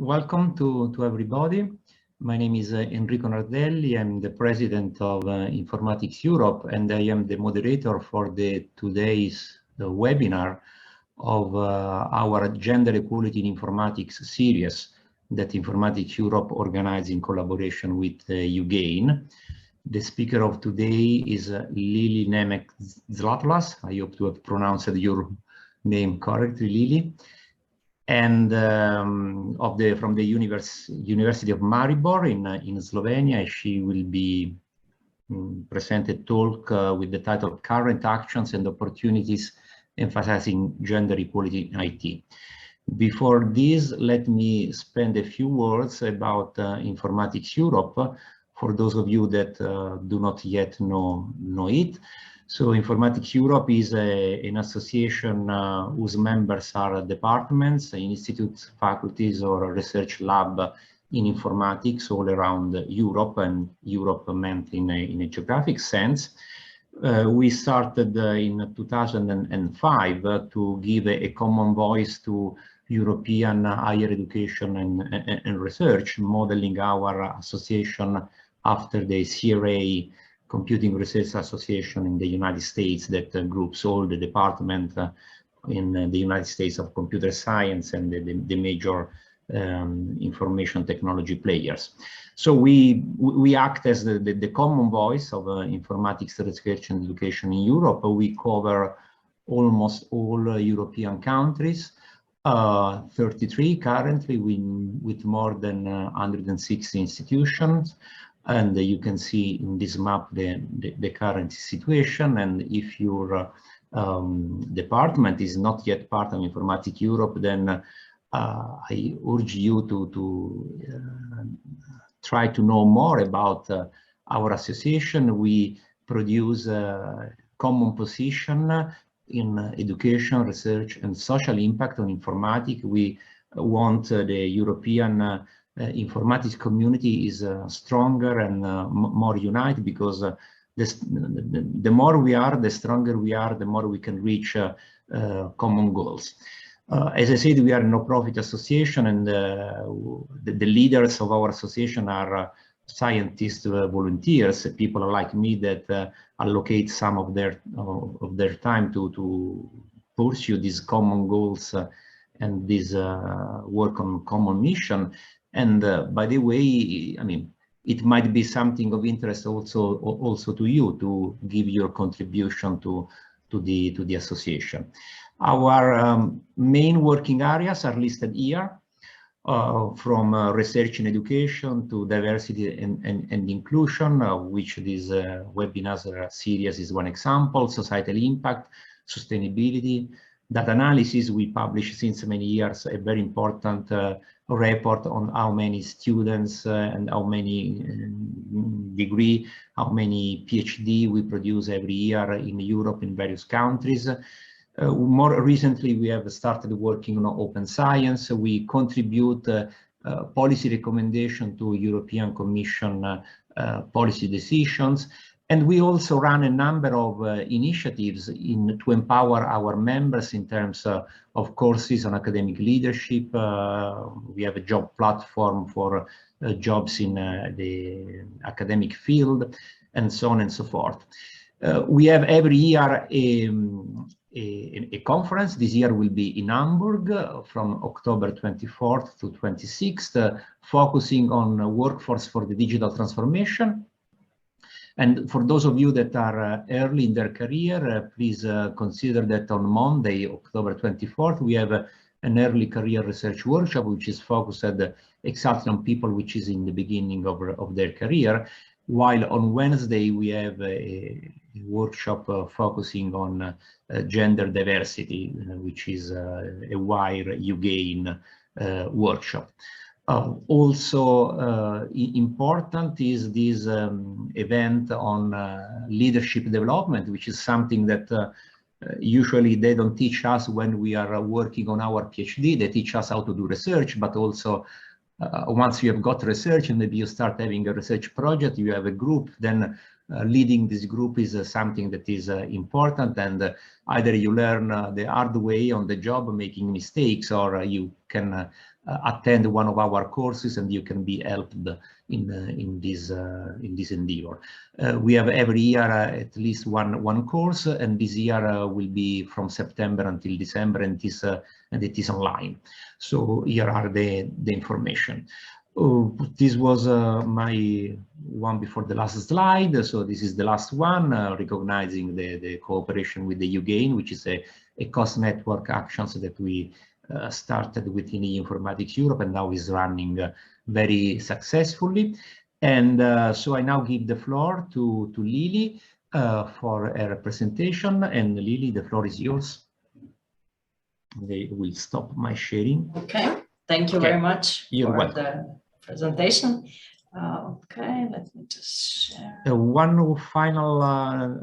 welcome to everybody. My name is Enrico Nardelli. I'm the president of Informatics Europe, and I am the moderator for today's webinar of our Gender Equality in Informatics series that Informatics Europe organized in collaboration with UGAIN. The speaker of today is Lili, Nemec, Zlatolas. I hope to have pronounced your name correctly, Lili. And from the University of Maribor in Slovenia. She will be present a talk with the title Current Actions and Opportunities Emphasizing Gender Equality in IT. Before this, let me spend a few words about Informatics Europe for those of you that do not yet know it. So Informatics Europe is an association whose members are departments, institutes, faculties, or research lab in informatics all around Europe, and Europe meant in a geographic sense. We started in 2005 to give a common voice to European higher education and research, modeling our association after the CRA Computing Research Association in the United States that groups all the departments in the United States of computer science and the major information technology players. So we act as the common voice of informatics research and education in Europe. We cover almost all European countries, 33 currently, with more than 160 institutions. And you can see in this map the current situation. And if your department is not yet part of Informatics Europe, then I urge you to try to know more about our association. We produce a common position in education, research, and social impact on informatics. We want the European informatics community is stronger and more united, because the more we are, the stronger we are, the more we can reach common goals. As I said, we are a no-profit association, and the leaders of our association are scientists, volunteers, people like me that allocate some of their time to pursue these common goals and this work on common mission. And by the way, I mean, it might be something of interest also to you to give your contribution to the association. Our main working areas are listed here, from research and education to diversity and inclusion, which this webinar series is one example, societal impact, sustainability, data analysis. We publish since many years a very important report on how many students and how many degree, how many PhD we produce every year in Europe in various countries. More recently, we have started working on open science. We contribute policy recommendation to European Commission policy decisions. And we also run a number of initiatives to empower our members in terms of courses on academic leadership. We have a job platform for jobs in the academic field, and so on and so forth. We have every year a conference. This year will be in Hamburg from October 24th to 26th, focusing on workforce for the digital transformation. And for those of you that are early in their career, please consider that on Monday, October 24th, we have an early career research workshop, which is focused exactly on people which is in the beginning of their career, while on Wednesday we have a workshop focusing on gender diversity, which is a wire UGAIN workshop. Also important is this event on leadership development, which is something that usually they don't teach us when we are working on our PhD. They teach us how to do research, but also once you have got research and maybe you start having a research project, you have a group, then leading this group is something that is important, and either you learn the hard way on the job, making mistakes, or you can attend one of our courses, and you can be helped in this endeavor. We have every year at least one course, and this year will be from September until December, and it is online. So here are the information. This was my one before the last slide. So this is the last one, recognizing the cooperation with the UGAIN, which is a cost network actions that we started within Informatics Europe and now is running very successfully. And so I now give the floor to Lili for her presentation. And Lili, the floor is yours. They will stop my sharing. Okay, thank you very much for the presentation. Okay, let me just share. One final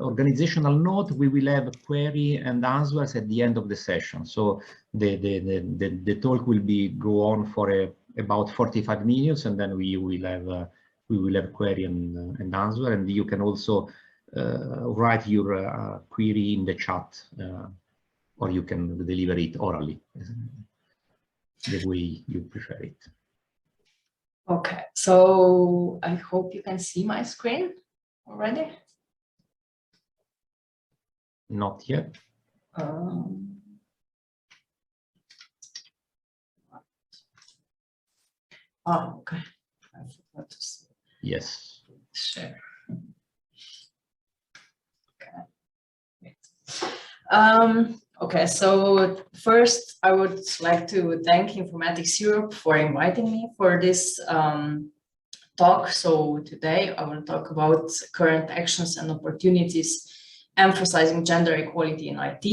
organizational note: we will have query and answers at the end of the session. So the talk will go on for about 45 minutes, and then we will have query and answer, and you can also write your query in the chat, or you can deliver it orally, the way you prefer it. Okay, so I hope you can see my screen already. Not yet. Oh, okay. I forgot to see. Yes. Share. Okay. Okay, so first I would like to thank Informatics Europe for inviting me for this talk. So today I will talk about current actions and opportunities emphasizing gender equality in IT.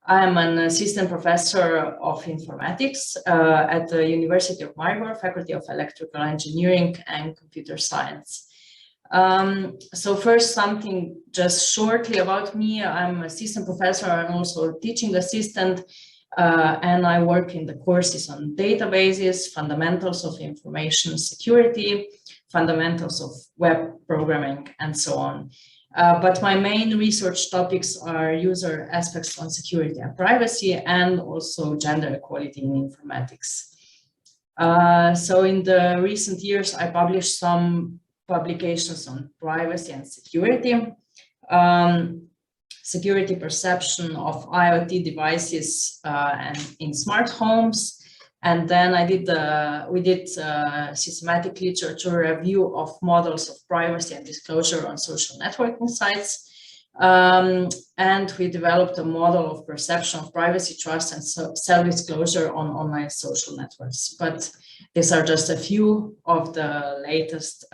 I am an assistant professor of informatics at the University of Maribor, Faculty of Electrical Engineering and Computer Science. So first, something just shortly about me. I'm assistant professor and also teaching assistant, and I work in the courses on databases, fundamentals of information security, fundamentals of web programming, and so on. But my main research topics are user aspects on security and privacy, and also gender equality in informatics. So in the recent years, I published some publications on privacy and security, security perception of IoT devices and in smart homes. And then we did systematic literature review of models of privacy and disclosure on social networking sites. And we developed a model of perception of privacy, trust, and self-disclosure on online social networks. But these are just a few of the latest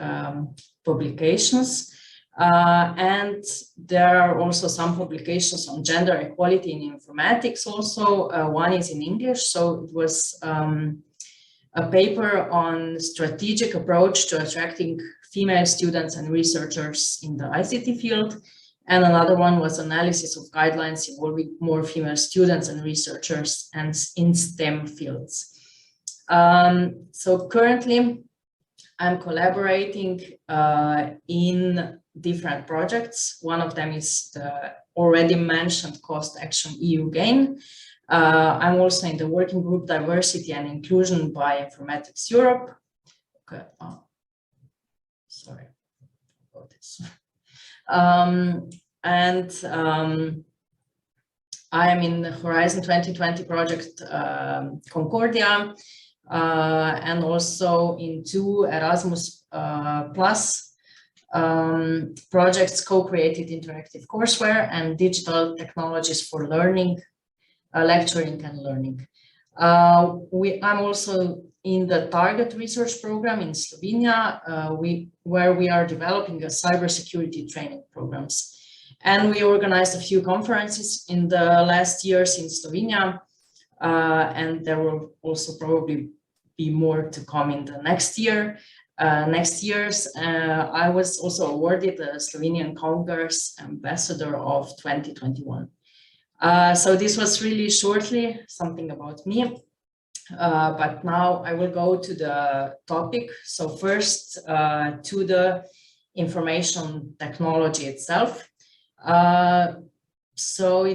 publications. And there are also some publications on gender equality in informatics also. One is in English, so it was a paper on strategic approach to attracting female students and researchers in the ICT field. And another one was analysis of guidelines involving more female students and researchers and in STEM fields. So currently I'm collaborating in different projects. One of them is the already mentioned Cost Action EU GAIN. I'm also in the working group Diversity and Inclusion by Informatics Europe. Okay, sorry about this. I am in the Horizon 2020 project Concordia, and also in 2 Erasmus Plus projects, co-created interactive courseware and digital technologies for learning, lecturing and learning. I'm also in the Target Research Program in Slovenia, where we are developing a cybersecurity training programs. And we organized a few conferences in the last years in Slovenia, and there will also probably be more to come in the next year. Next years, I was also awarded the Slovenian Congress Ambassador of 2021. So this was really shortly something about me, but now I will go to the topic. So first to the information technology itself. So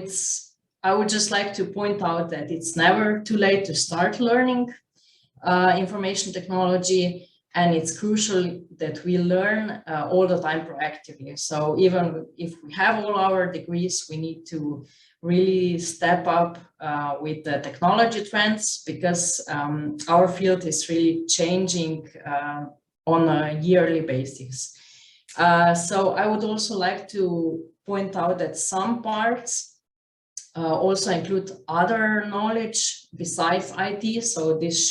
I would just like to point out that it's never too late to start learning. information technology, and it's crucial that we learn all the time proactively. So even if we have all our degrees, we need to really step up with the technology trends, because our field is really changing on a yearly basis. So I would also like to point out that some parts also include other knowledge besides IT. So this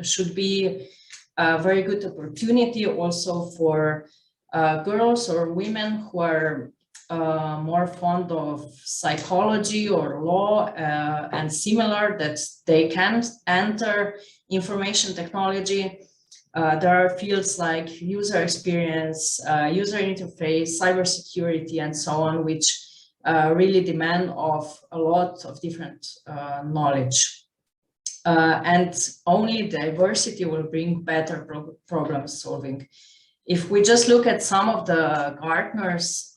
should be a very good opportunity also for girls or women who are more fond of psychology or law and similar, that they can enter information technology. There are fields like user experience, user interface, cybersecurity, and so on, which really demand of a lot of different knowledge. And only diversity will bring better problem solving. If we just look at some of the Gartner's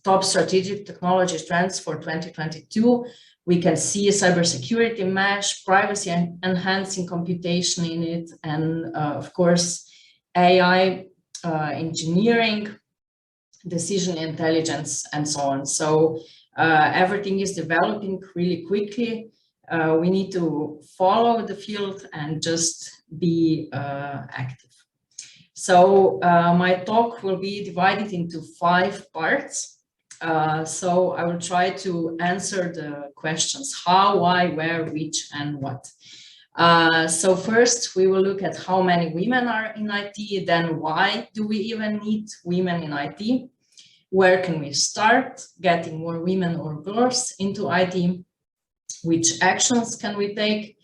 top strategic technology trends for 2022, we can see cybersecurity mesh, privacy enhancing computation in it, and of course, AI engineering, decision intelligence, and so on. So everything is developing really quickly. We need to follow the field and just be active. So my talk will be divided into 5 parts. So I will try to answer the questions: how, why, where, which, and what. So first, we will look at how many women are in IT, then why do we even need women in IT? Where can we start getting more women or girls into IT? Which actions can we take?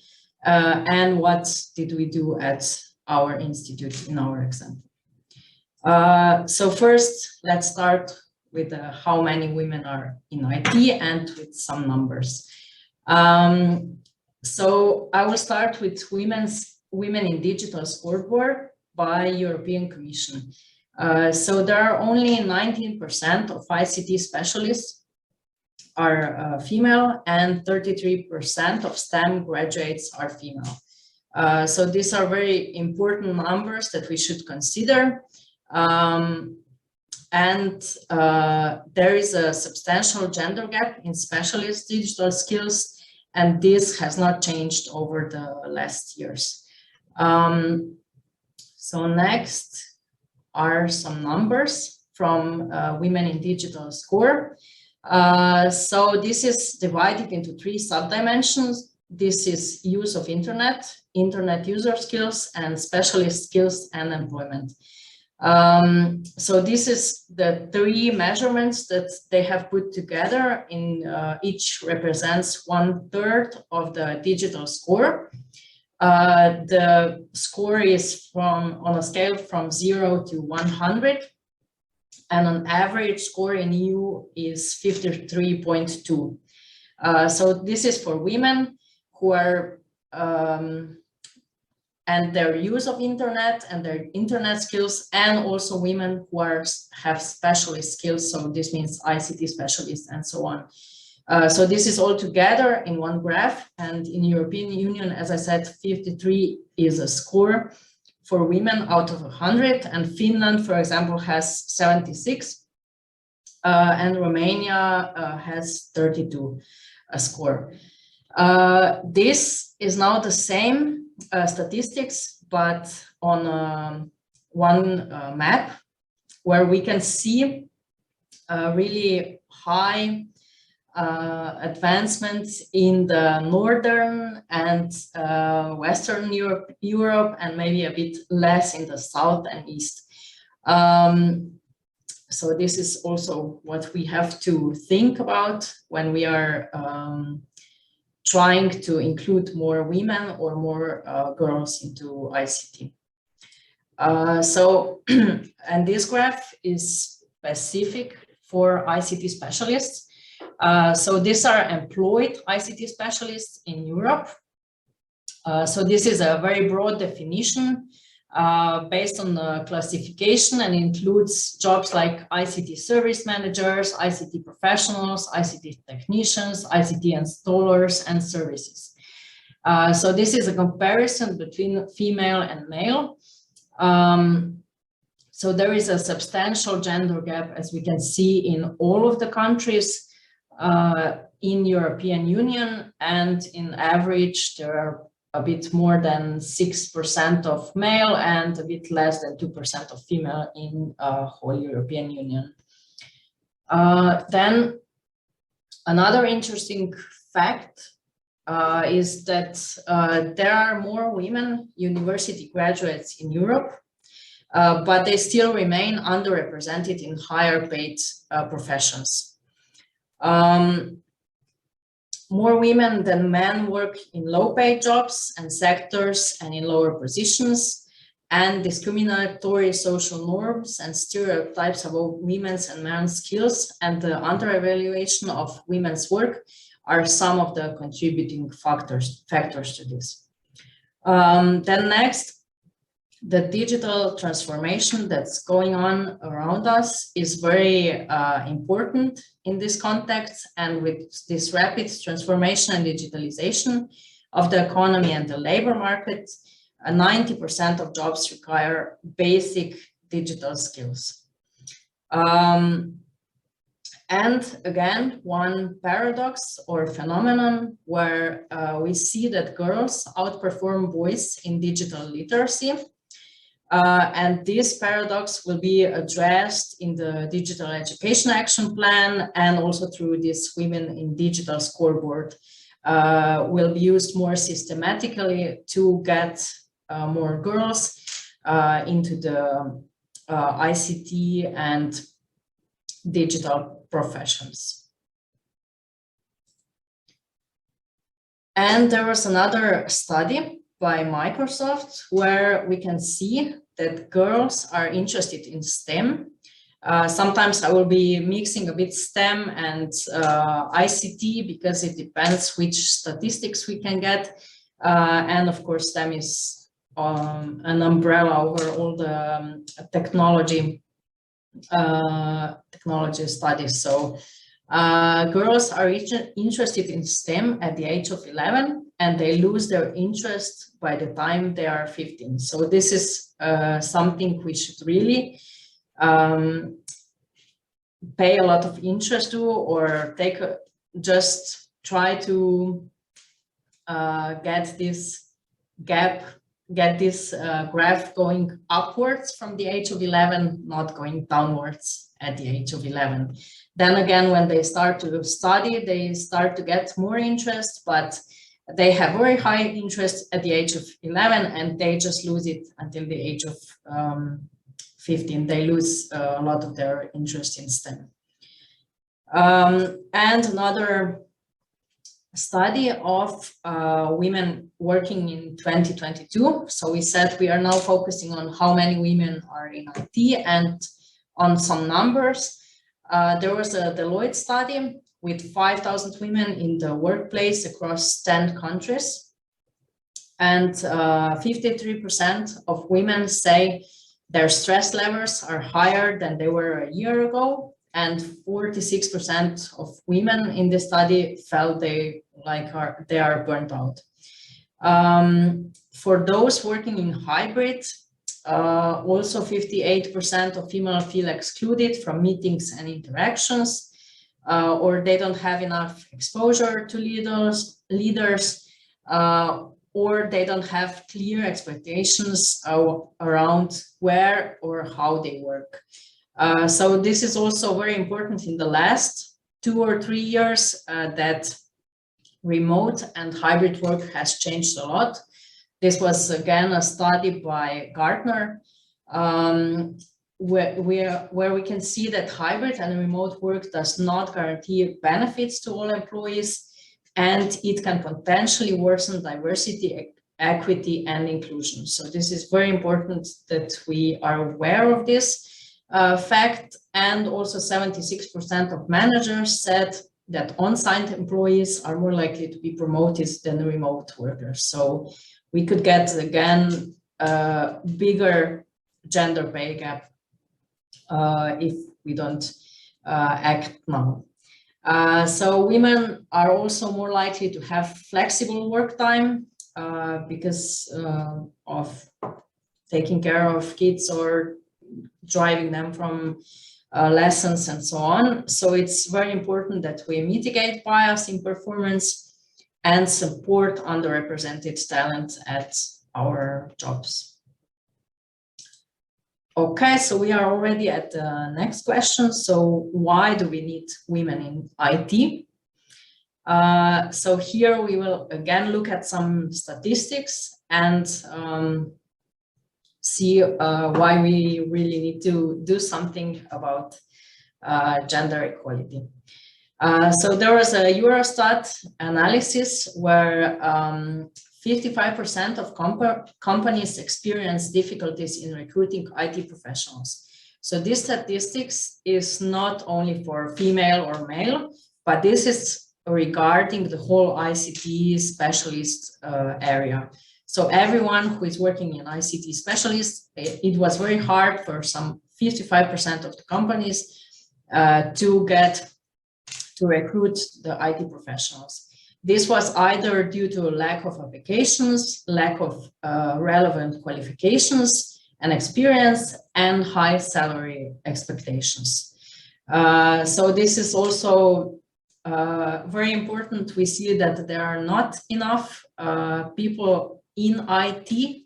And what did we do at our institute in our example? So first, let's start with how many women are in IT and with some numbers. So I will start with Women in Digital Scoreboard by European Commission. So there are only 19% of ICT specialists are female, and 33% of STEM graduates are female. So these are very important numbers that we should consider. And there is a substantial gender gap in specialist digital skills, and this has not changed over the last years. So next are some numbers from Women in Digital Score. So this is divided into 3 subdimensions. This is use of internet user skills, and specialist skills and employment. So this is the 3 measurements that they have put together. In each represents 1/3 of the digital score. The score is on a scale from 0 to 100, and an average score in EU is 53.2. So this is for women who are and their use of internet and their internet skills, and also women who have specialist skills. So this means ICT specialists and so on. So this is all together in one graph, and in European Union, as I said, 53 is a score for women out of 100, and Finland, for example, has 76, and Romania has 32 a score. This is now the same statistics, but on one map, where we can see really high advancements in the Northern and Western Europe, and maybe a bit less in the South and East. So this is also what we have to think about when we are trying to include more women or more girls into ICT. And this graph is specific for ICT specialists. So these are employed ICT specialists in Europe. So this is a very broad definition based on the classification, and includes jobs like ICT service managers, ICT professionals, ICT technicians, ICT installers, and services. So this is a comparison between female and male. So there is a substantial gender gap, as we can see in all of the countries in European Union, and in average there are a bit more than 6% of male and a bit less than 2% of female in whole European Union. Then another interesting fact is that there are more women university graduates in Europe, but they still remain underrepresented in higher paid professions. More women than men work in low paid jobs and sectors and in lower positions, and discriminatory social norms and stereotypes about women's and men's skills and the under-evaluation of women's work are some of the contributing factors to this. Then next, the digital transformation that's going on around us is very important in this context, and with this rapid transformation and digitalization of the economy and the labor market, 90% of jobs require basic digital skills. And again, one paradox or phenomenon where we see that girls outperform boys in digital literacy. And this paradox will be addressed in the Digital Education Action Plan, and also through this Women in Digital Scoreboard will be used more systematically to get more girls into the ICT and digital professions. And there was another study by Microsoft where we can see that girls are interested in STEM. Sometimes I will be mixing a bit STEM and ICT because it depends which statistics we can get. And of course, STEM is an umbrella over all the technology studies. So girls are interested in STEM at the age of 11, and they lose their interest by the time they are 15. So this is something we should really pay a lot of interest to, or just try to get this graph going upwards from the age of 11, not going downwards at the age of 11. Then again, when they start to study, they start to get more interest, but they have very high interest at the age of 11, and they just lose it until the age of 15. They lose a lot of their interest in STEM. And another study of women working in 2022. So we said we are now focusing on how many women are in IT and on some numbers. There was a Deloitte study with 5,000 women in the workplace across 10 countries. And 53% of women say their stress levels are higher than they were a year ago. And 46% of women in the study felt they are burnt out. For those working in hybrid, also 58% of females feel excluded from meetings and interactions, or they don't have enough exposure to leaders, or they don't have clear expectations around where or how they work. So this is also very important in the last 2 or 3 years, that remote and hybrid work has changed a lot. This was again a study by Gartner, where we can see that hybrid and remote work does not guarantee benefits to all employees, and it can potentially worsen diversity, equity, and inclusion. So this is very important that we are aware of this fact. And also 76% of managers said that on-site employees are more likely to be promoted than remote workers. So we could get, again, a bigger gender pay gap if we don't act now. So women are also more likely to have flexible work time because of taking care of kids or driving them from lessons and so on. So it's very important that we mitigate bias in performance and support underrepresented talent at our jobs. Okay, so we are already at the next question. So why do we need women in IT? So here we will again look at some statistics and see why we really need to do something about gender equality. So there was a Eurostat analysis where 55% of companies experience difficulties in recruiting IT professionals. So this statistics is not only for female or male, but this is regarding the whole ICT specialist area. So everyone who is working in ICT specialist, it was very hard for some 55% of the companies to recruit the IT professionals. This was either due to a lack of applications, lack of relevant qualifications and experience, and high salary expectations. So this is also very important. We see that there are not enough people in IT,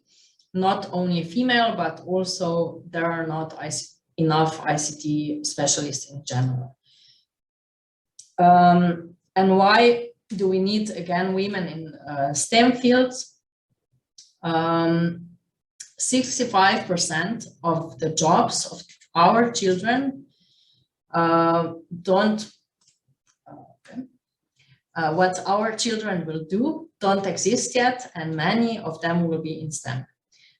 not only female, but also there are not enough ICT specialists in general. And why do we need, again, women in STEM fields? 65% of the jobs of our children what our children will do don't exist yet, and many of them will be in STEM.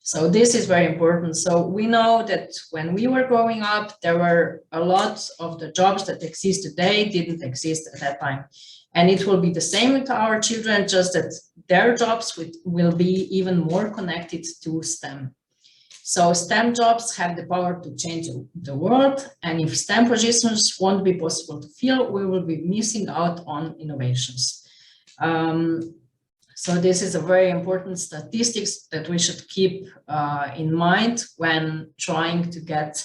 So this is very important. So we know that when we were growing up, there were a lot of the jobs that exist today didn't exist at that time. And it will be the same with our children, just that their jobs will be even more connected to STEM. So STEM jobs have the power to change the world. And if STEM positions won't be possible to fill, we will be missing out on innovations. So this is a very important statistics that we should keep in mind when trying to get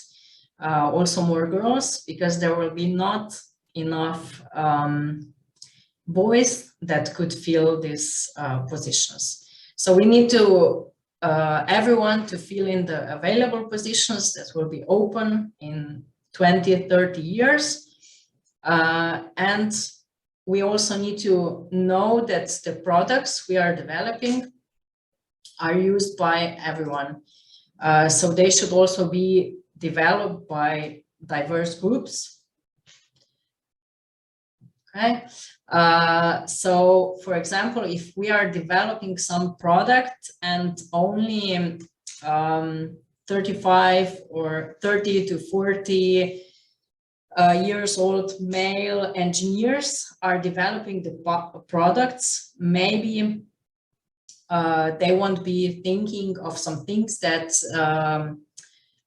also more girls, because there will be not enough boys that could fill these positions. So we need to everyone to fill in the available positions that will be open in 20, 30 years. And we also need to know that the products we are developing are used by everyone. So they should also be developed by diverse groups. Okay. So, for example, if we are developing some product and only 35 or 30 to 40 years old male engineers are developing the products, maybe they won't be thinking of some things that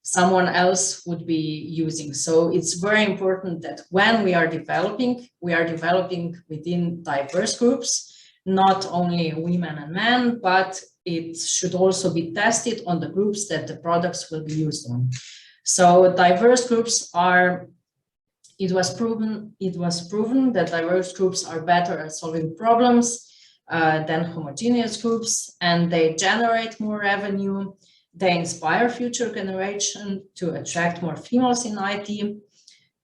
someone else would be using. So it's very important that when we are developing within diverse groups, not only women and men, but it should also be tested on the groups that the products will be used on. So diverse groups are, it was proven that diverse groups are better at solving problems than homogeneous groups, and they generate more revenue. They inspire future generation to attract more females in IT,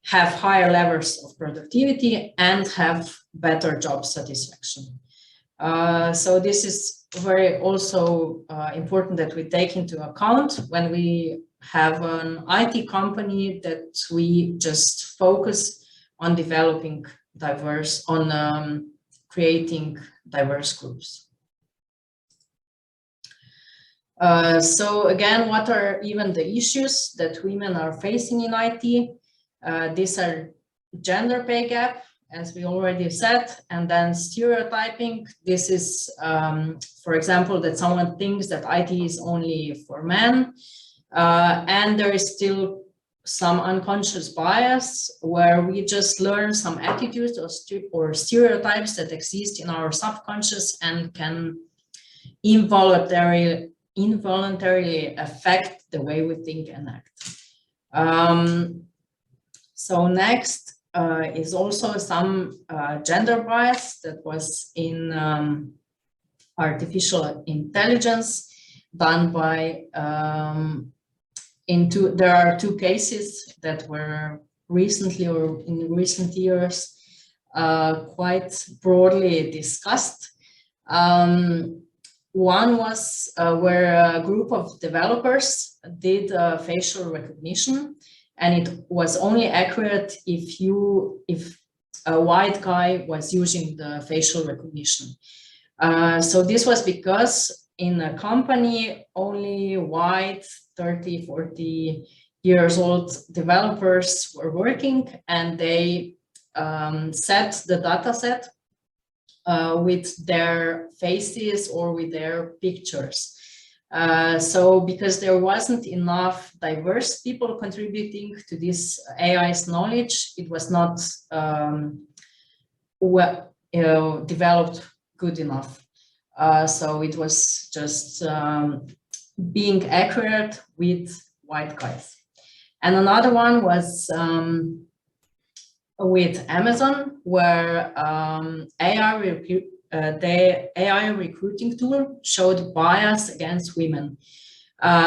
have higher levels of productivity, and have better job satisfaction. So this is very also important that we take into account when we have an IT company, that we just focus on developing diverse, on creating diverse groups. So again, what are even the issues that women are facing in IT? These are gender pay gap, as we already said, and then stereotyping. This is, for example, that someone thinks that IT is only for men, and there is still some unconscious bias where we just learn some attitudes or stereotypes that exist in our subconscious and can involuntarily affect the way we think and act. So next is also some gender bias that was in artificial intelligence done by there are two cases that were recently or in recent years quite broadly discussed. One was where a group of developers did facial recognition, and it was only accurate if a white guy was using the facial recognition. So this was because in a company, only white 30, 40 years old developers were working, and they set the data set with their faces or with their pictures. So because there wasn't enough diverse people contributing to this AI's knowledge, it was not developed good enough. So it was just being accurate with white guys. And another one was with Amazon, where the AI recruiting tool showed bias against women.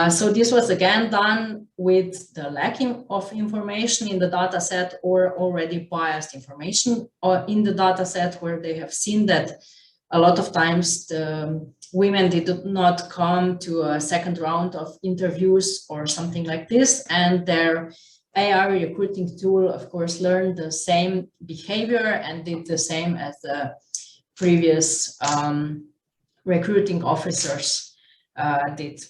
So this was again done with the lacking of information in the data set or already biased information in the data set, where they have seen that a lot of times the women did not come to a second round of interviews or something like this, and their AI recruiting tool, of course, learned the same behavior and did the same as the previous recruiting officers did.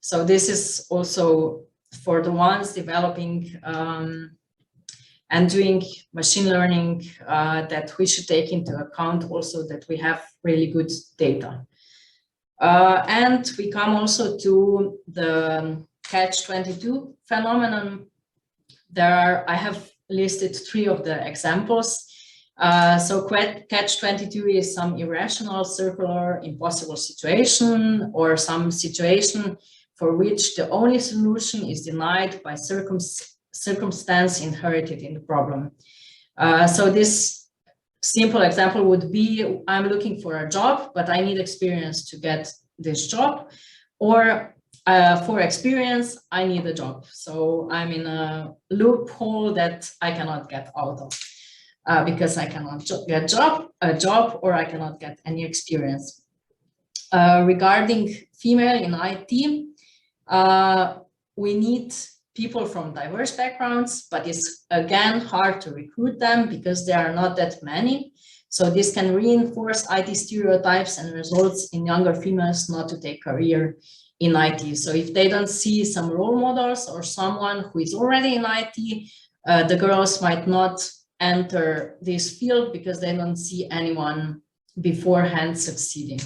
So this is also for the ones developing and doing machine learning that we should take into account also that we have really good data. And we come also to the catch-22 phenomenon. I have listed 3 of the examples. So catch-22 is some irrational, circular, impossible situation, or some situation for which the only solution is denied by circumstance inherited in the problem. So this simple example would be, I'm looking for a job, but I need experience to get this job, or for experience, I need a job. So I'm in a loophole that I cannot get out of because I cannot get a job, or I cannot get any experience. Regarding female in IT, we need people from diverse backgrounds, but it's again hard to recruit them because there are not that many. So this can reinforce IT stereotypes and results in younger females not to take career in IT. So if they don't see some role models or someone who is already in IT, the girls might not enter this field because they don't see anyone beforehand succeeding.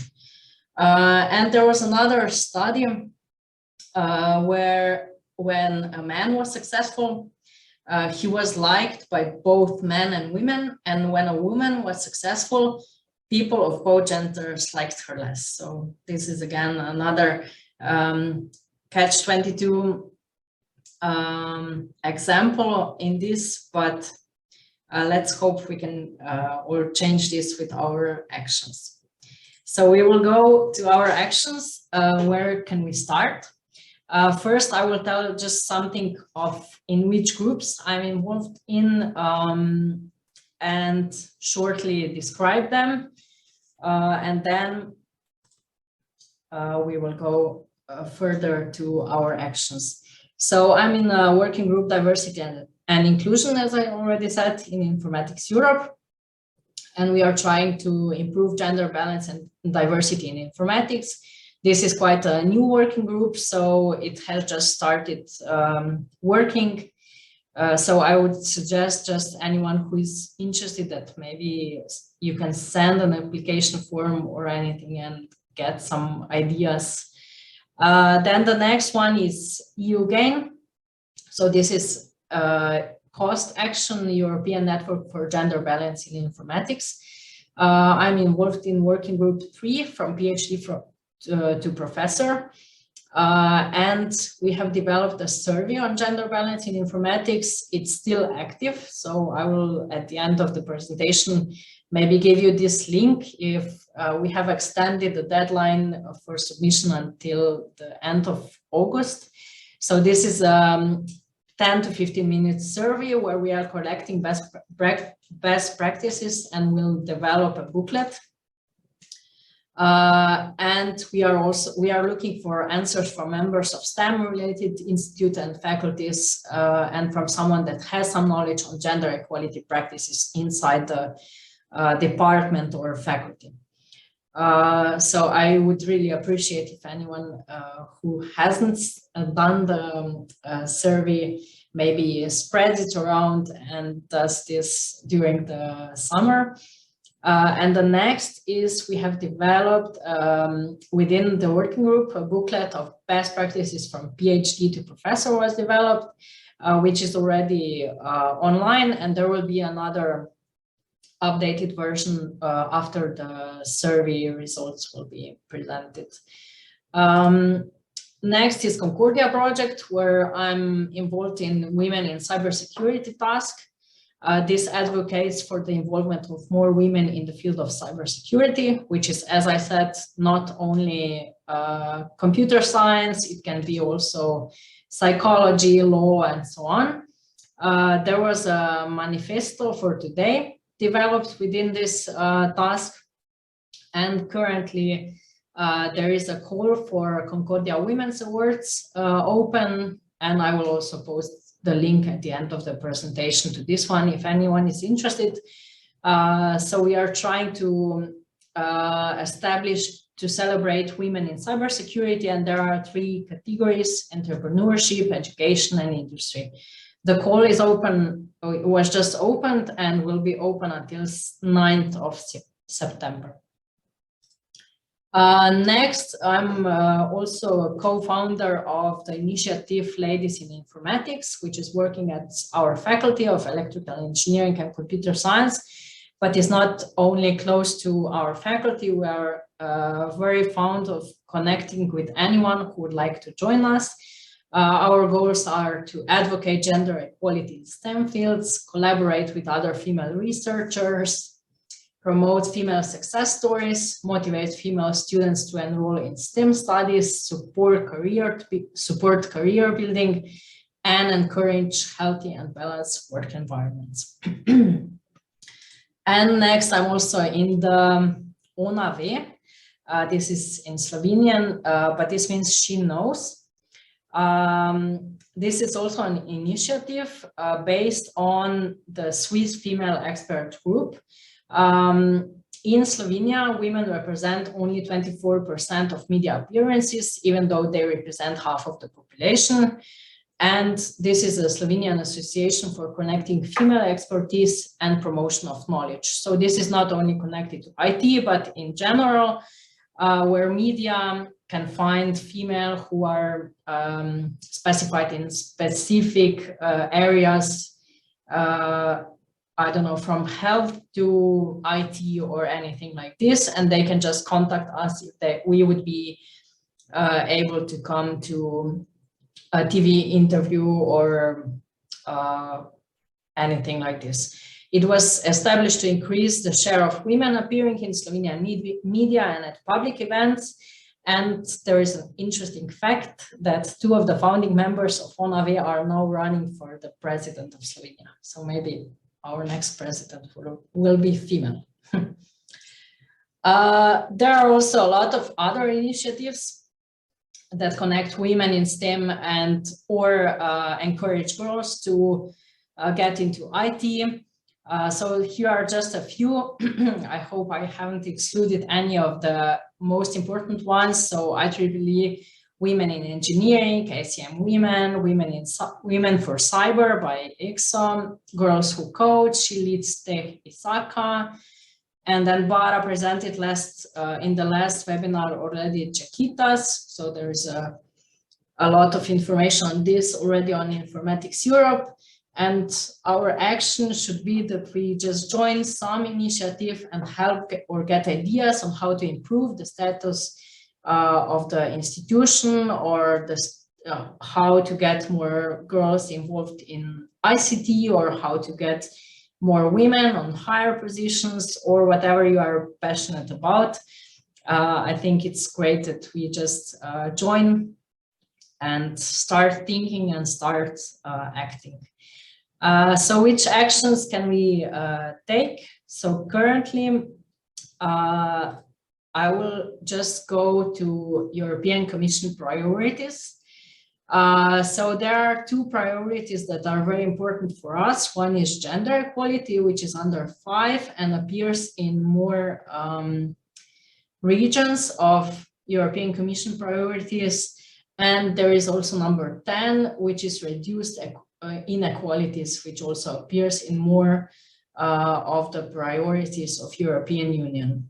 And there was another study where when a man was successful, he was liked by both men and women. And when a woman was successful, people of both genders liked her less. So this is again another catch-22 example in this, but let's hope we can or change this with our actions. So we will go to our actions. Where can we start? First, I will tell just something of in which groups I'm involved in and shortly describe them. And then we will go further to our actions. So I'm in a working group diversity and inclusion, as I already said, in Informatics Europe. And we are trying to improve gender balance and diversity in informatics. This is quite a new working group, so it has just started working. So I would suggest just anyone who is interested that maybe you can send an application form or anything and get some ideas. Then the next one is EU GAIN. So this is Cost Action European Network for Gender Balance in Informatics. I'm involved in working group 3 from PhD to professor. And we have developed a survey on gender balance in informatics. It's still active, so I will, at the end of the presentation, maybe give you this link. If we have extended the deadline for submission until the end of August. So this is 10 to 15 minute survey where we are collecting best practices and will develop a booklet. And we are looking for answers from members of STEM related institute and faculties, and from someone that has some knowledge on gender equality practices inside the department or faculty. So I would really appreciate if anyone who hasn't done the survey maybe spreads it around and does this during the summer. And the next is we have developed within the working group a booklet of best practices from PhD to professor was developed, which is already online, and there will be another updated version after the survey results will be presented. Next is Concordia project, where I'm involved in women in cybersecurity task. This advocates for the involvement of more women in the field of cybersecurity, which is, as I said, not only computer science, it can be also psychology, law, and so on. There was a manifesto for today developed within this task, and currently there is a call for Concordia Women's Awards open, and I will also post the link at the end of the presentation to this one if anyone is interested. So we are trying to celebrate women in cybersecurity, and there are 3 categories: entrepreneurship, education, and industry. The call is open, it was just opened and will be open until 9th of September. Next, I'm also a co-founder of the initiative Ladies in Informatics, which is working at our faculty of electrical engineering and computer science, but is not only close to our faculty. We are very fond of connecting with anyone who would like to join us. Our goals are to advocate gender equality in STEM fields, collaborate with other female researchers, promote female success stories, motivate female students to enroll in STEM studies, support career building, and encourage healthy and balanced work environments. And next, I'm also in the Ona ve. This is in Slovenian, but this means she knows. This is also an initiative based on the Swiss Female Expert Group. In Slovenia, women represent only 24% of media appearances, even though they represent half of the population. And this is a Slovenian association for connecting female expertise and promotion of knowledge. So this is not only connected to IT, but in general, where media can find female who are specified in specific areas, I don't know, from health to IT or anything like this, and they can just contact us if we would be able to come to a TV interview or anything like this. It was established to increase the share of women appearing in Slovenian media and at public events. And there is an interesting fact that 2 of the founding members of Ona ve are now running for the president of Slovenia. So maybe our next president will be female. There are also a lot of other initiatives that connect women in STEM and or encourage girls to get into IT. So here are just a few. I hope I haven't excluded any of the most important ones. So IEEE Women in Engineering, ACM Women, Women for Cyber by IXOM, Girls Who Code, She Leads Tech Isaka, and then Bara presented in the last webinar already Chiquitas. So there's a lot of information on this already on Informatics Europe. And our action should be that we just join some initiative and help or get ideas on how to improve the status of the institution, or the how to get more girls involved in ICT, or how to get more women on higher positions, or whatever you are passionate about. I think it's great that we just join and start thinking and start acting. So which actions can we take? So currently, I will just go to European Commission priorities. So there are two priorities that are very important for us. One is gender equality, which is under 5 and appears in more regions of European Commission priorities. And there is also number 10, which is reduced inequalities, which also appears in more of the priorities of European Union.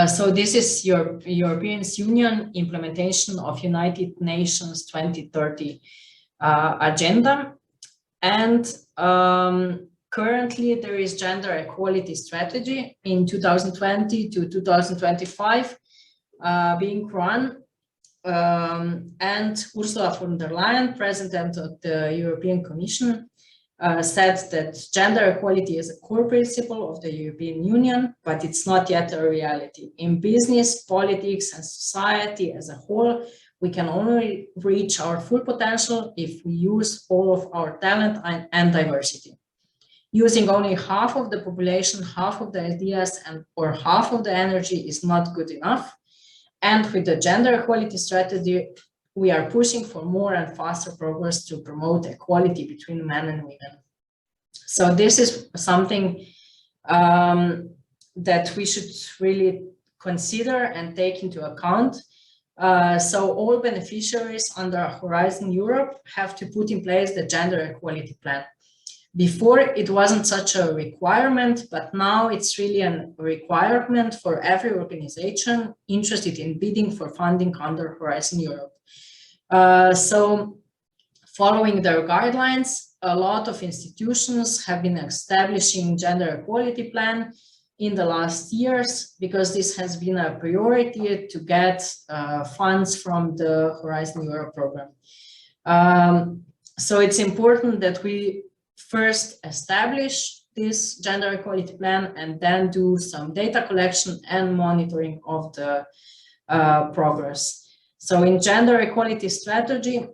So this is your European Union implementation of United Nations 2030 agenda. And currently there is gender equality strategy in 2020 to 2025 being run. And Ursula von der Leyen, President of the European Commission, said that gender equality is a core principle of the European Union, but it's not yet a reality. In business, politics, and society as a whole, we can only reach our full potential if we use all of our talent and diversity. Using only half of the population, half of the ideas, or half of the energy is not good enough. And with the gender equality strategy, we are pushing for more and faster progress to promote equality between men and women. So this is something that we should really consider and take into account. So all beneficiaries under Horizon Europe have to put in place the gender equality plan. Before, it wasn't such a requirement, but now it's really a requirement for every organization interested in bidding for funding under Horizon Europe. So following their guidelines, a lot of institutions have been establishing gender equality plan in the last years, because this has been a priority to get funds from the Horizon Europe program. So it's important that we first establish this gender equality plan and then do some data collection and monitoring of the progress. So in gender equality strategy,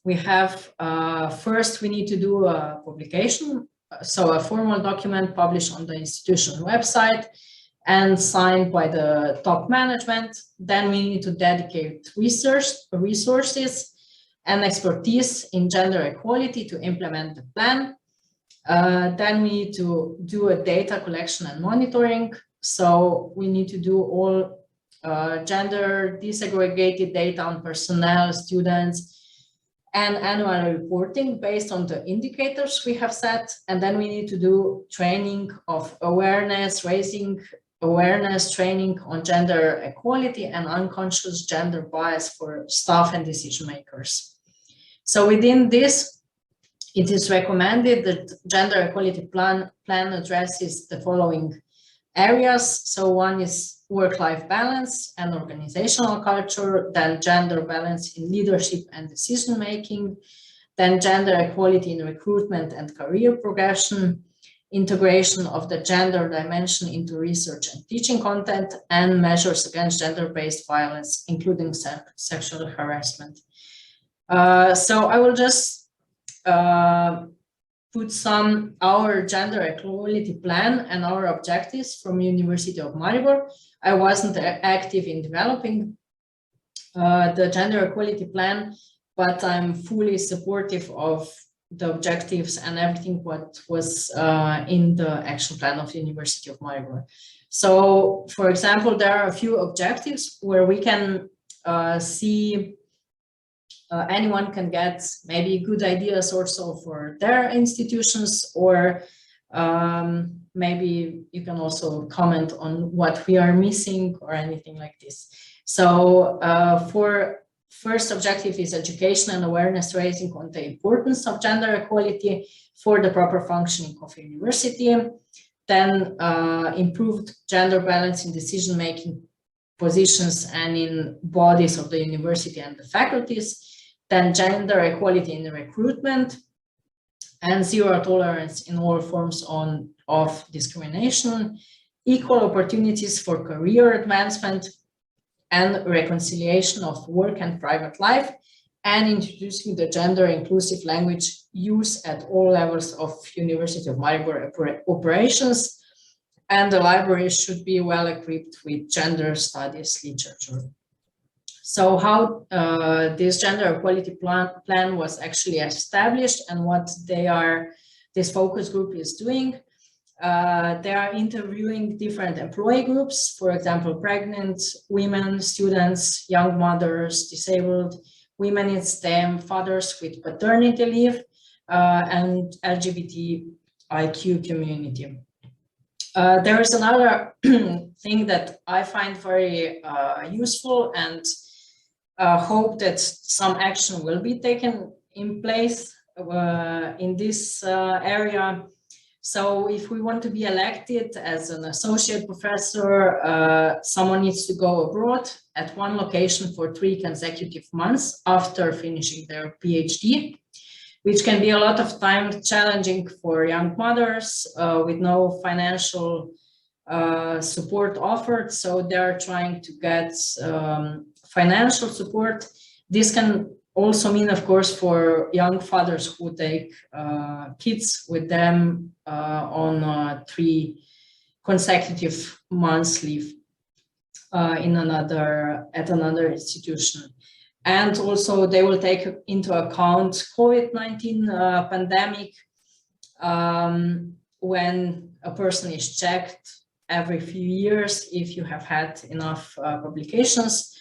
we have, first we need to do a publication, so a formal document published on the institution website and signed by the top management. Then we need to dedicate resources and expertise in gender equality to implement the plan. Then we need to do a data collection and monitoring. So we need to do all gender disaggregated data on personnel, students, and annual reporting based on the indicators we have set. And then we need to do training of awareness, raising awareness training on gender equality and unconscious gender bias for staff and decision makers. So within this, it is recommended that gender equality plan addresses the following areas. So one is work-life balance and organizational culture, then gender balance in leadership and decision-making, then gender equality in recruitment and career progression, integration of the gender dimension into research and teaching content, and measures against gender-based violence, including sexual harassment. So I will just put our gender equality plan and our objectives from University of Maribor. I wasn't active in developing the gender equality plan, but I'm fully supportive of the objectives and everything what was in the action plan of the University of Maribor. So, for example, there are a few objectives where we can see anyone can get maybe good ideas also for their institutions, or maybe you can also comment on what we are missing or anything like this. So for first objective is education and awareness raising on the importance of gender equality for the proper functioning of university. Then improved gender balance in decision making positions and in bodies of the university and the faculties, then gender equality in recruitment, and zero tolerance in all forms of discrimination, equal opportunities for career advancement, and reconciliation of work and private life, and introducing the gender inclusive language use at all levels of University of Maribor operations. And the library should be well equipped with gender studies literature. So how this gender equality plan was actually established and what this focus group is doing. They are interviewing different employee groups, for example, pregnant women, students, young mothers, disabled, women in STEM, fathers with paternity leave, and LGBTIQ community. There is another thing that I find very useful and hope that some action will be taken in place in this area. So if we want to be elected as an associate professor, someone needs to go abroad at one location for 3 consecutive months after finishing their PhD, which can be a lot of time challenging for young mothers with no financial support offered. So they're trying to get financial support. This can also mean, of course, for young fathers who take kids with them on 3 consecutive months leave at another institution. And also they will take into account COVID-19 pandemic when a person is checked every few years if you have had enough publications.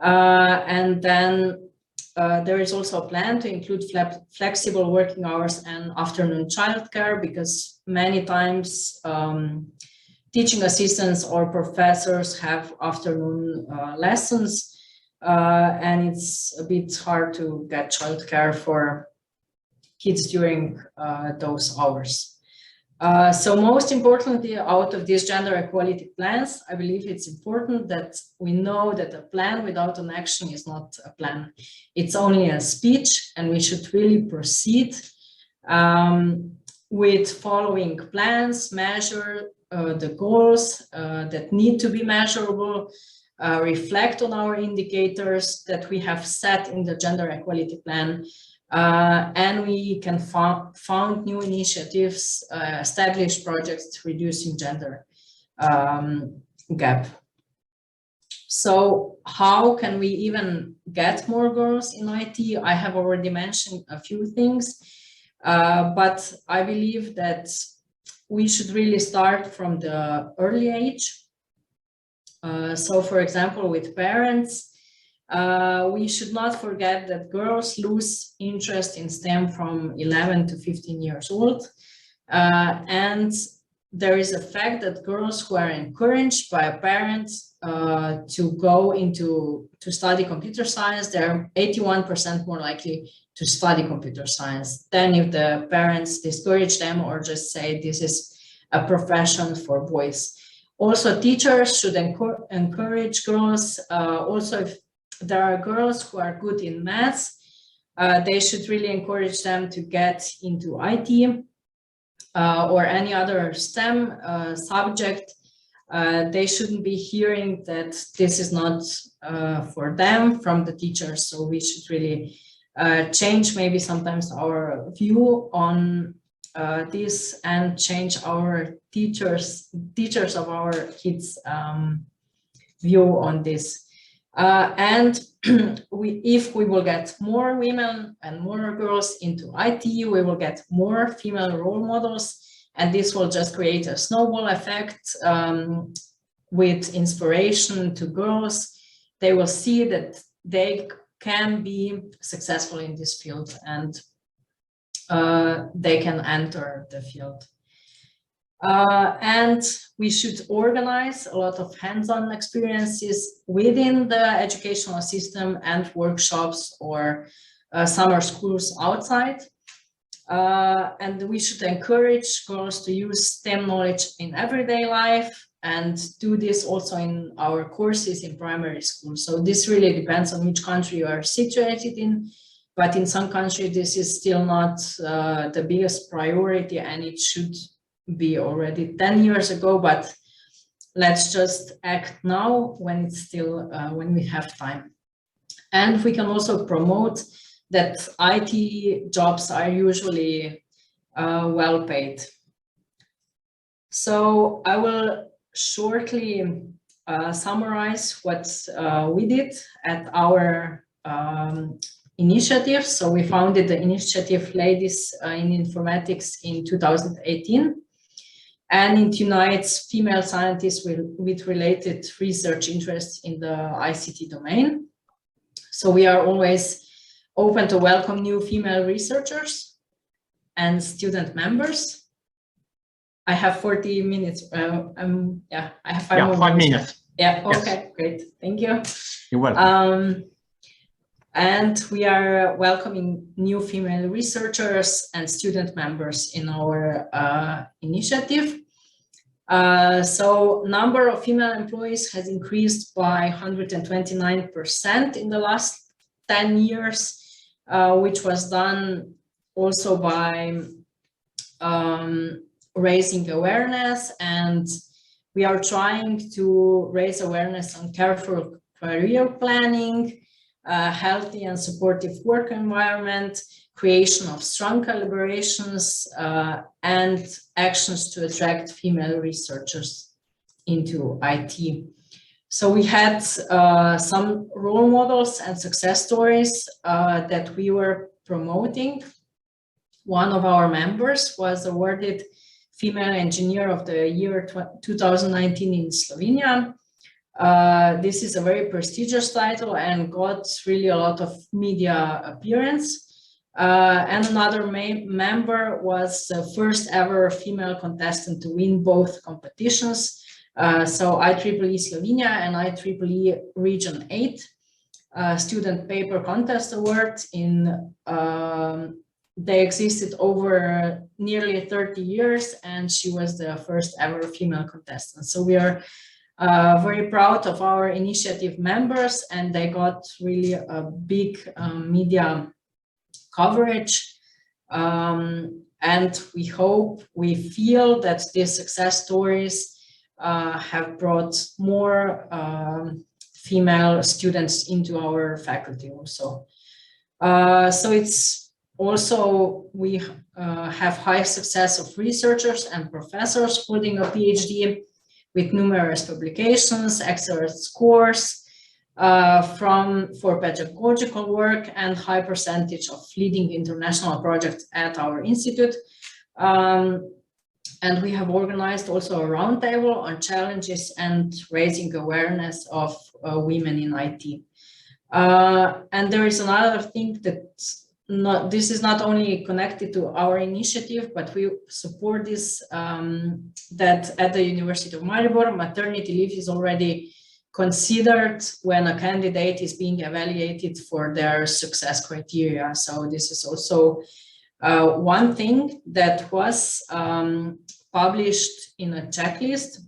And then there is also a plan to include flexible working hours and afternoon childcare, because many times teaching assistants or professors have afternoon lessons, and it's a bit hard to get childcare for kids during those hours. So most importantly, out of these gender equality plans, I believe it's important that we know that a plan without an action is not a plan. It's only a speech, and we should really proceed with following plans, measure the goals that need to be measurable, reflect on our indicators that we have set in the gender equality plan, and we can found new initiatives, establish projects reducing gender gap. So how can we even get more girls in IT? I have already mentioned a few things, but I believe that we should really start from the early age. So for example, with parents, we should not forget that girls lose interest in STEM from 11 to 15 years old. And there is a fact that girls who are encouraged by a parent to study computer science, they're 81% more likely to study computer science than if the parents discourage them or just say this is a profession for boys. Also, teachers should encourage girls. Also, if there are girls who are good in maths, they should really encourage them to get into IT or any other STEM subject. They shouldn't be hearing that this is not for them from the teachers. So we should really change maybe sometimes our view on this and change our teachers of our kids' view on this. And if we will get more women and more girls into IT, we will get more female role models, and this will just create a snowball effect with inspiration to girls. They will see that they can be successful in this field, and they can enter the field. And we should organize a lot of hands-on experiences within the educational system and workshops or summer schools outside. And we should encourage girls to use STEM knowledge in everyday life. and do this also in our courses in primary school. So this really depends on which country you are situated in, but in some countries this is still not the biggest priority, and it should be already 10 years ago, but let's just act now when it's still when we have time. And we can also promote that IT jobs are usually well paid. So I will shortly summarize what we did at our initiative. So we founded the initiative Ladies in Informatics in 2018, and it unites female scientists with related research interests in the ICT domain. So we are always open to welcome new female researchers and student members. I have 40 minutes. Yeah, I have 5 minutes. Yeah, okay, yes. Great. Thank you. You're welcome. And we are welcoming new female researchers and student members in our initiative. So number of female employees has increased by 129% in the last 10 years, which was done also by raising awareness, and we are trying to raise awareness on careful career planning, healthy and supportive work environment, creation of strong collaborations, and actions to attract female researchers into IT. So we had some role models and success stories that we were promoting. One of our members was awarded Female Engineer of the Year 2019 in Slovenia. This is a very prestigious title and got really a lot of media appearance. And another member was the first ever female contestant to win both competitions. So IEEE Slovenia and IEEE Region 8 Student Paper Contest Award. They existed over nearly 30 years, and she was the first ever female contestant. So we are very proud of our initiative members, and they got really a big media coverage. And we feel that these success stories have brought more female students into our faculty also. So it's also, we have high success of researchers and professors holding a PhD with numerous publications, excellent scores for pedagogical work, and high percentage of leading international projects at our institute. And we have organized also a roundtable on challenges and raising awareness of women in IT. And there is another thing that this is not only connected to our initiative, but we support this, that at the University of Maribor, maternity leave is already considered when a candidate is being evaluated for their success criteria. So this is also one thing that was published in a checklist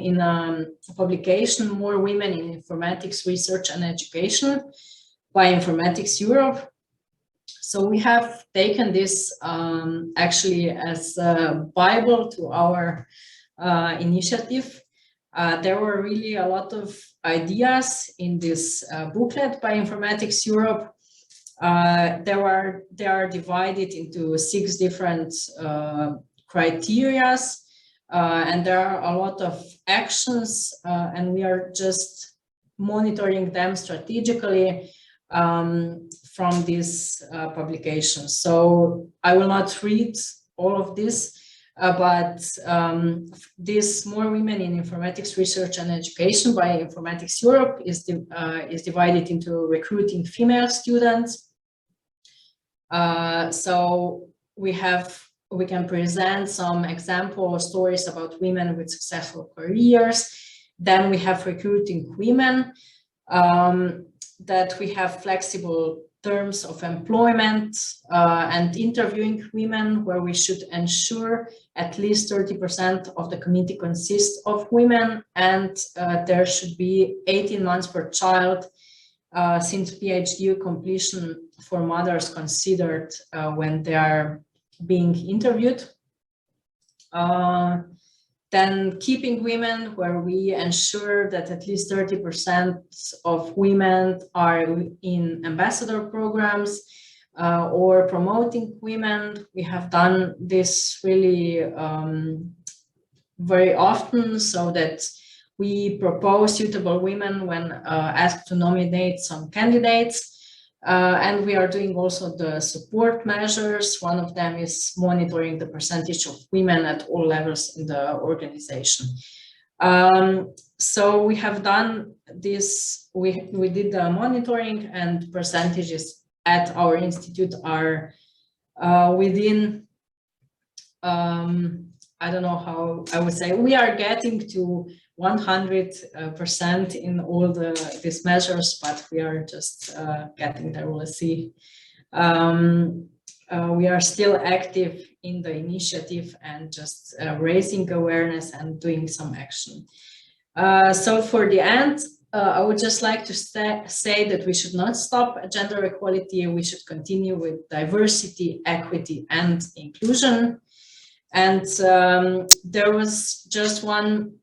in a publication, More Women in Informatics Research and Education by Informatics Europe. So we have taken this actually as a Bible to our initiative. There were really a lot of ideas in this booklet by Informatics Europe. They are divided into 6 different criteria, and there are a lot of actions, and we are just monitoring them strategically from these publications. So I will not read all of this, but this More Women in Informatics Research and Education by Informatics Europe is divided into recruiting female students. So we can present some example stories about women with successful careers. Then we have recruiting women, that we have flexible terms of employment and interviewing women, where we should ensure at least 30% of the committee consists of women, and there should be 18 months per child since PhD completion for mothers considered when they are being interviewed. Then keeping women, where we ensure that at least 30% of women are in ambassador programs or promoting women. We have done this really very often, so that we propose suitable women when asked to nominate some candidates. And we are doing also the support measures. One of them is monitoring the percentage of women at all levels in the organization. So we have done this, we did the monitoring, and percentages at our institute are within, I don't know how I would say, we are getting to 100% in all these measures, but we are just getting there. We'll see. We are still active in the initiative and just raising awareness and doing some action. So for the end, I would just like to say that we should not stop at gender equality. We should continue with diversity, equity, and inclusion. And there was just one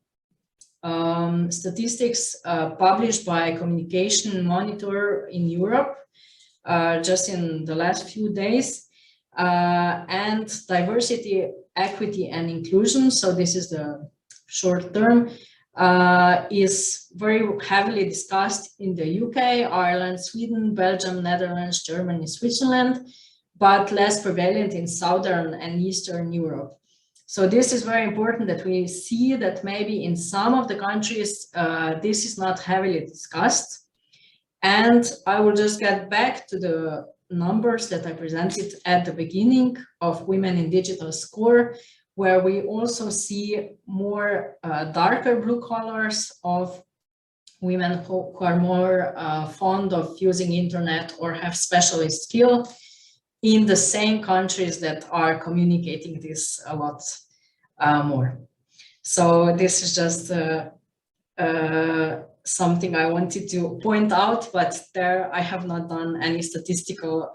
statistics published by Communication Monitor in Europe just in the last few days, and diversity, equity, and inclusion, so this is the short term, is very heavily discussed in the UK, Ireland, Sweden, Belgium, Netherlands, Germany, Switzerland, but less prevalent in Southern and Eastern Europe. So this is very important, that we see that maybe in some of the countries, this is not heavily discussed. And I will just get back to the numbers that I presented at the beginning of Women in Digital Score, where we also see more darker blue colors of women who are more fond of using internet or have specialist skill in the same countries that are communicating this a lot more. So this is just something I wanted to point out, but there I have not done any statistical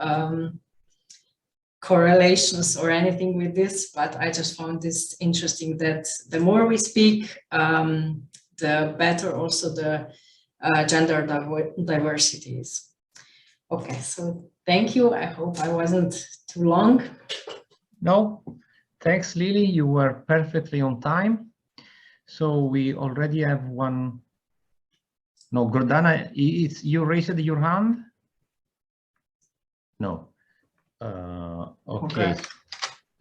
correlations or anything with this, but I just found this interesting, that the more we speak, the better also the gender diversity is. Okay, so thank you. I hope I wasn't too long. No, thanks, Lili. You were perfectly on time. So we already have one. No, Gordana, you raised your hand? No. Okay.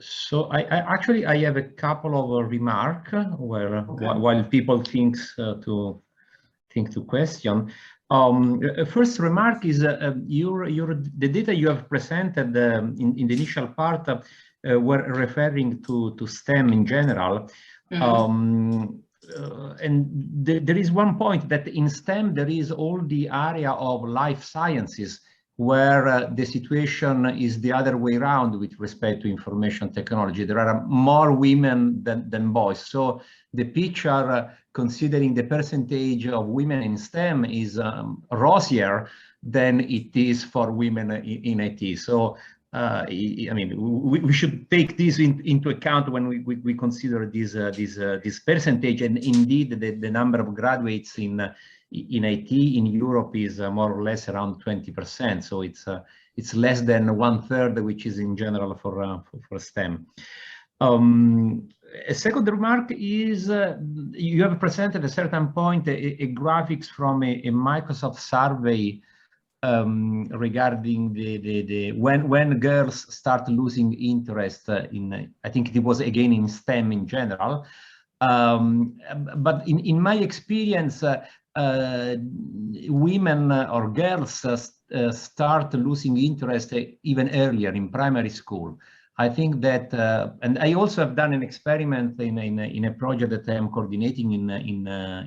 So I actually have a couple of remarks where while people think to question. First remark is the data you have presented in the initial part were referring to STEM in general. Mm-hmm. And there is one point that in STEM there is all the area of life sciences, where the situation is the other way around with respect to information technology. There are more women than boys. So the picture, considering the percentage of women in STEM, is rosier than it is for women in IT. So I mean, we should take this into account when we consider this percentage. And indeed, the number of graduates in IT in Europe is more or less around 20%. So it's less than 1/3, which is in general for STEM. A second remark is you have presented at a certain point a graphics from a Microsoft survey regarding when girls start losing interest in, I think it was again in STEM in general. But in my experience, women or girls start losing interest even earlier in primary school. I think that, and I also have done an experiment in a project that I am coordinating in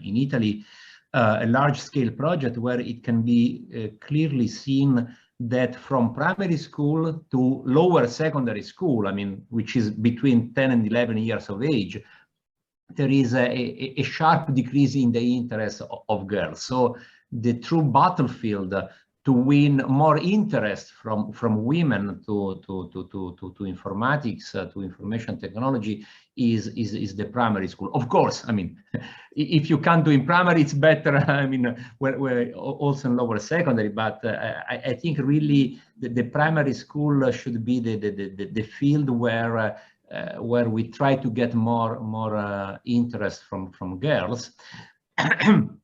Italy, a large-scale project where it can be clearly seen that from primary school to lower secondary school, I mean, which is between 10 and 11 years of age, there is a sharp decrease in the interest of girls. So the true battlefield to win more interest from women to informatics, to information technology is the primary school. Of course, I mean, if you can't do in primary, it's better. I mean, we're also in lower secondary, but I think really the primary school should be the field where we try to get more interest from girls. And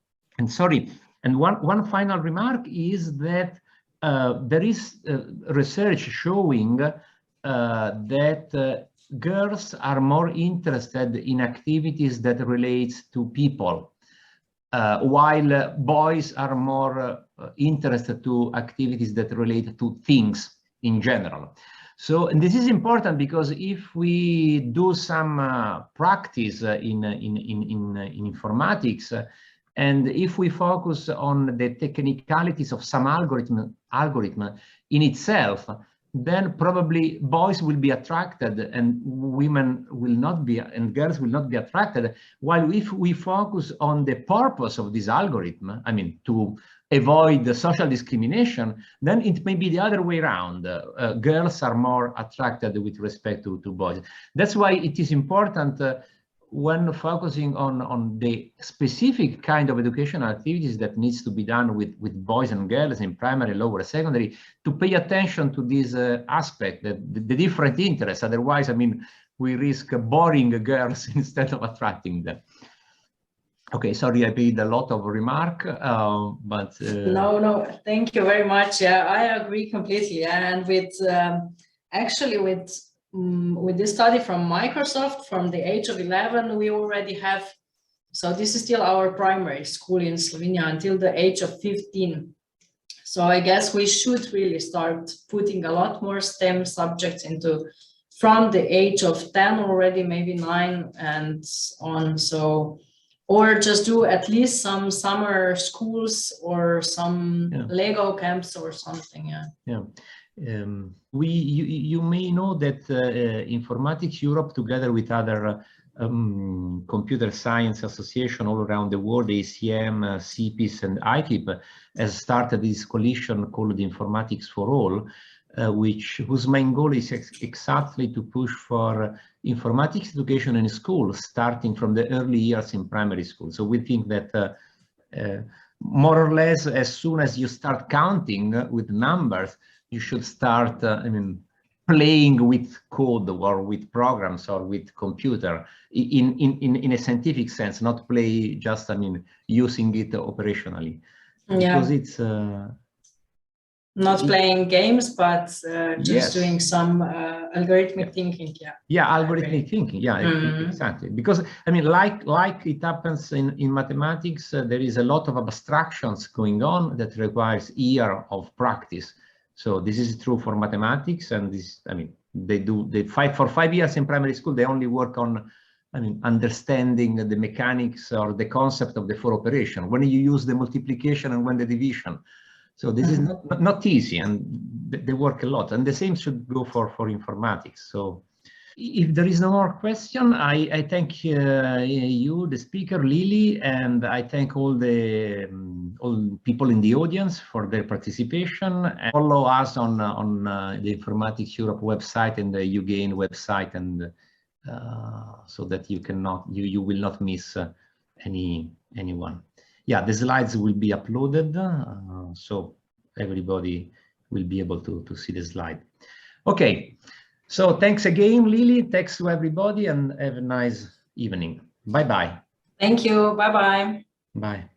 sorry. And one final remark is that there is research showing that girls are more interested in activities that relates to people, while boys are more interested to activities that relate to things in general. So, and this is important because if we do some practice in informatics, and if we focus on the technicalities of some algorithm in itself, then probably boys will be attracted and women will not be, and girls will not be attracted. While if we focus on the purpose of this algorithm, I mean, to avoid the social discrimination, then it may be the other way around. Girls are more attracted with respect to boys. That's why it is important when focusing on the specific kind of educational activities that needs to be done with boys and girls in primary, lower secondary, to pay attention to this aspect, the different interests. Otherwise, I mean, we risk boring girls instead of attracting them. Okay, sorry, I paid a lot of remark, but no, thank you very much. Yeah, I agree completely. And with actually with this study from Microsoft, from the age of 11, we already have, so this is still our primary school in Slovenia until the age of 15. So I guess we should really start putting a lot more STEM subjects into from the age of 10 already, maybe 9 and on. So, or just do at least some summer schools or some Lego camps or something. Yeah. You may know that Informatics Europe, together with other computer science association all around the world, ACM, CPIS, and IKIP, has started this coalition called Informatics for All, whose main goal is exactly to push for informatics education in schools, starting from the early years in primary school. So we think that more or less, as soon as you start counting with numbers, you should start, I mean, playing with code or with programs or with computer in a scientific sense, not play just, I mean, using it operationally. Because it's not playing games, but just doing some algorithmic thinking. Yeah, algorithmic thinking. Yeah, exactly. Because I mean, like it happens in mathematics, there is a lot of abstractions going on that requires year of practice. So this is true for mathematics, and this, I mean, they fight for 5 years in primary school. They only work on, I mean, understanding the mechanics or the concept of the 4 operation, when you use the multiplication and when the division. So this is not easy, and they work a lot. And the same should go for informatics. So if there is no more question, I thank you, the speaker, Lili, and I thank all people in the audience for their participation. And follow us on the Informatics Europe website and the UGAIN website, and so that you will not miss anyone. Yeah, the slides will be uploaded, so everybody will be able to see the slide. Okay, so thanks again, Lili. Thanks to everybody, and have a nice evening. Bye-bye. Thank you. Bye-bye. Bye.